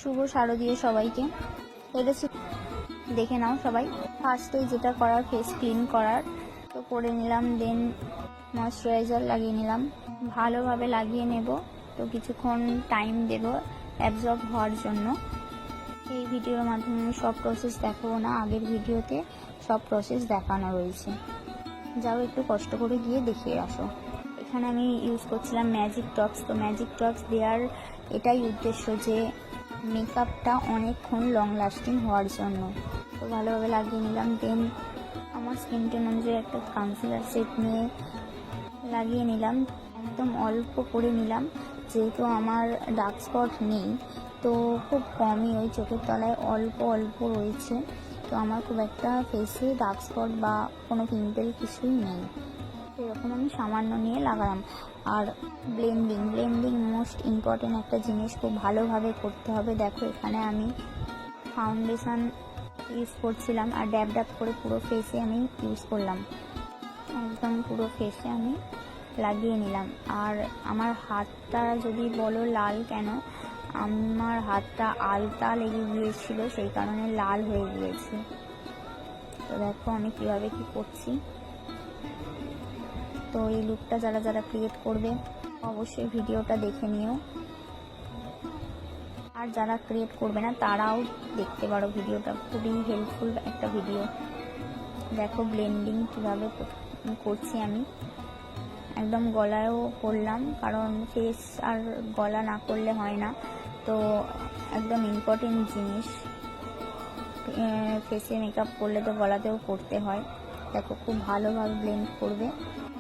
শুভ শারদীয় সবাইকে। এটা দেখে নাও সবাই। ফার্স্টে যেটা করার ফেস ক্লিন করার, তো করে নিলাম। দেন ময়শ্চারাইজার লাগিয়ে নিলাম, ভালোভাবে লাগিয়ে নেব। তো কিছুক্ষণ টাইম দেব অ্যাবজর্ব হওয়ার জন্য। এই ভিডিওর মাধ্যমে সব প্রসেস দেখাবো না, আগের ভিডিওতে সব প্রসেস দেখানো রয়েছে। যাও একটু কষ্ট করে গিয়ে দেখিয়ে আসো। এখানে আমি ইউজ করছিলাম ম্যাজিক টপস। তো ম্যাজিক টপস দেওয়ার এটাই উদ্দেশ্য যে মেকআপটা অনেকক্ষণ লং লাস্টিং হওয়ার জন্য। তো ভালোভাবে লাগিয়ে নিলাম। দেন আমার স্কিন টোন অনুযায়ী একটা কনসিলার সেট নিয়ে লাগিয়ে নিলাম। একদম অল্প করে নিলাম, যেহেতু আমার ডার্ক স্পট নেই, তো খুব কমই ওই চোখের তলায় অল্প অল্প রয়েছে। তো আমার খুব একটা ফেসে ডার্ক স্পট বা কোনো পিম্পল কিছুই নেই, এরকম আমি সামান্য নিয়ে লাগালাম। আর ব্লেন্ডিং মোস্ট ইম্পর্টেন্ট একটা জিনিস, খুব ভালোভাবে করতে হবে। দেখো এখানে আমি ফাউন্ডেশন ইউজ করছিলাম আর ড্যাব ড্যাব করে পুরো ফেসে আমি ইউজ করলাম, একদম পুরো ফেসে আমি লাগিয়ে নিলাম। আর আমার হাতটা যদি বলো লাল কেন, আমার হাতটা আলতা লেগে গিয়েছিল, সেই কারণে লাল হয়ে গিয়েছে। তো দেখো আমি কিভাবে কি করছি। তো এই লুকটা যারা যারা ক্রিয়েট করবে অবশ্যই ভিডিওটা দেখে নিও, আর যারা ক্রিয়েট করবে না তারাও দেখতে পারো ভিডিওটা, খুবই হেল্পফুল একটা ভিডিও। দেখো ব্লেন্ডিং কীভাবে করছি আমি, একদম গলায়ও করলাম, কারণ ফেস আর গলা না করলে হয় না। তো একদম ইম্পর্টেন্ট জিনিস, ফেসে মেকআপ করলে তো গলাতেও করতে হয়। দেখো খুব ভালোভাবে ব্লেন্ড করবে।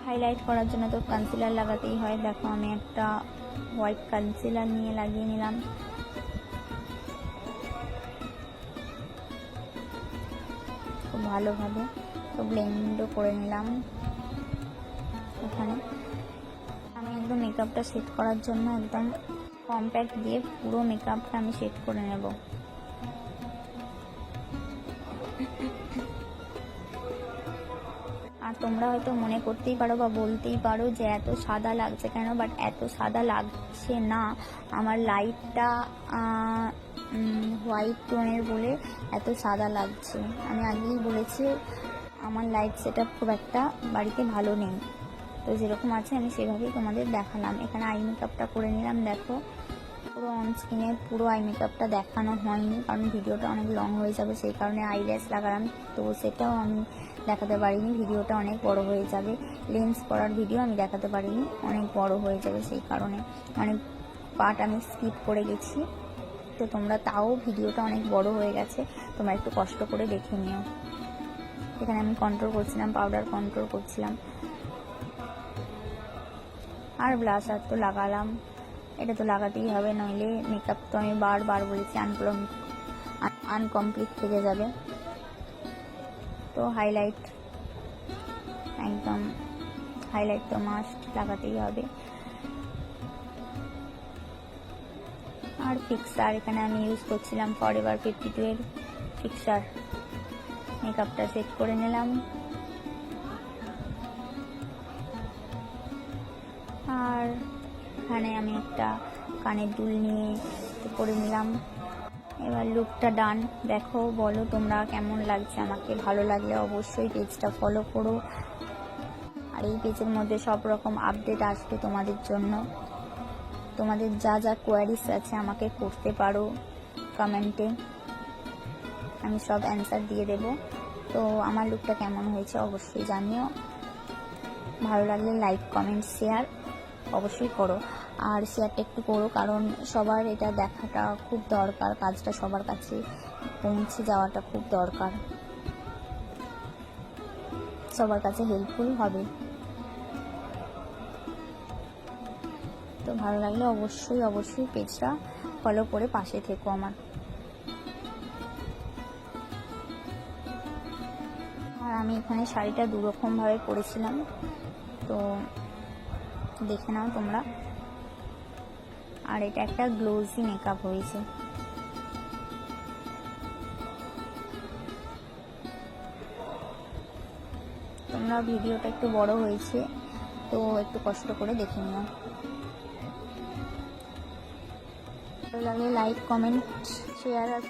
হাইলাইট করার জন্য তো কনসিলার লাগাতেই হয়। দেখো আমি একটা হোয়াইট কনসিলার নিয়ে লাগিয়ে নিলাম। খুব ভালোভাবে তো ব্লেন্ডও করে নিলাম। এখানে আমি একদম মেকআপটা সেট করার জন্য একদম কম্প্যাক্ট দিয়ে পুরো মেকআপটা আমি সেট করে নেব। আর তোমরা হয়তো মনে করতেই পারো বা বলতেই পারো যে এত সাদা লাগছে কেন, বাট এত সাদা লাগছে না। আমার লাইটটা হোয়াইট টোনের বলে এত সাদা লাগছে। আমি আগেই বলেছি আমার লাইট সেটআপ খুব একটা বাড়িতে ভালো নেই, তো যেরকম আছে আমি সেভাবেই তোমাদের দেখালাম। এখানে আই মেকআপটা করে নিলাম। দেখো পুরো অন স্কিনে পুরো আই মেকআপটা দেখানো হয়নি, কারণ ভিডিওটা অনেক লং হয়ে যাবে, সেই কারণে আইল্যাশ লাগালাম। তো সেটাও আমি দেখাতে পারিনি, ভিডিওটা অনেক বড় হয়ে যাবে। লেন্স করার ভিডিও আমি দেখাতে পারিনি, অনেক বড় হয়ে যাবে, সেই কারণে অনেক পার্ট আমি স্কিপ করে গেছি। তো তোমরা তাও ভিডিওটা অনেক বড় হয়ে গেছে, তোমরা একটু কষ্ট করে দেখে নিও। এখানে আমি কন্ট্রোল করছিলাম, পাউডার কন্ট্রোল করছিলাম। আর ব্লাশার তো লাগালাম, এটা তো লাগাতেই হবে, নইলে মেকআপ তো আমি বারবার বলেছি আনকমপ্লিট থেকে যাবে। তো হাইলাইট, একদম হাইলাইট তো মাস্ট লাগাতেই হবে। আর ফিক্সার এখানে আমি ইউজ করছিলাম ফরএভার 52 এর ফিক্সার। মেকআপটা সেট করে নিলাম। আর এখানে আমি একটা কানের দুল নিয়ে করে নিলাম। এবার লুকটা ডান। দেখো বলো তোমরা কেমন লাগছে আমাকে, ভালো লাগলে অবশ্যই পেজটা ফলো করো। আর এই পেজের মধ্যে সব রকম আপডেট আসবে তোমাদের জন্য। তোমাদের যা যা কোয়ারিজ আছে আমাকে করতে পারো কমেন্টে, আমি সব অ্যান্সার দিয়ে দেব। তো আমার লুকটা কেমন হয়েছে অবশ্যই জানিও। ভালো লাগলে লাইক কমেন্ট শেয়ার অবশ্যই করো, আর শেয়ারটা একটু করো, কারণ সবার এটা দেখাটা খুব দরকার, কাজটা সবার কাছে পৌঁছে যাওয়াটা খুব দরকার, সবার কাছে হেল্পফুল হবে। তো ভালো লাগলে অবশ্যই পেজটা ফলো করে পাশে থেকো আমার। আর আমি এখানে শাড়িটা দুরকমভাবে পরেছিলাম, তো দেখে নাও তোমরা। আর এটা একটা গ্লোজি মেকআপ হয়েছে। তোমরা ভিডিওটা একটু বড় হয়েছে, তো একটু কষ্ট করে দেখে নিও। ভালো লাগলে লাইক, কমেন্ট, শেয়ার আর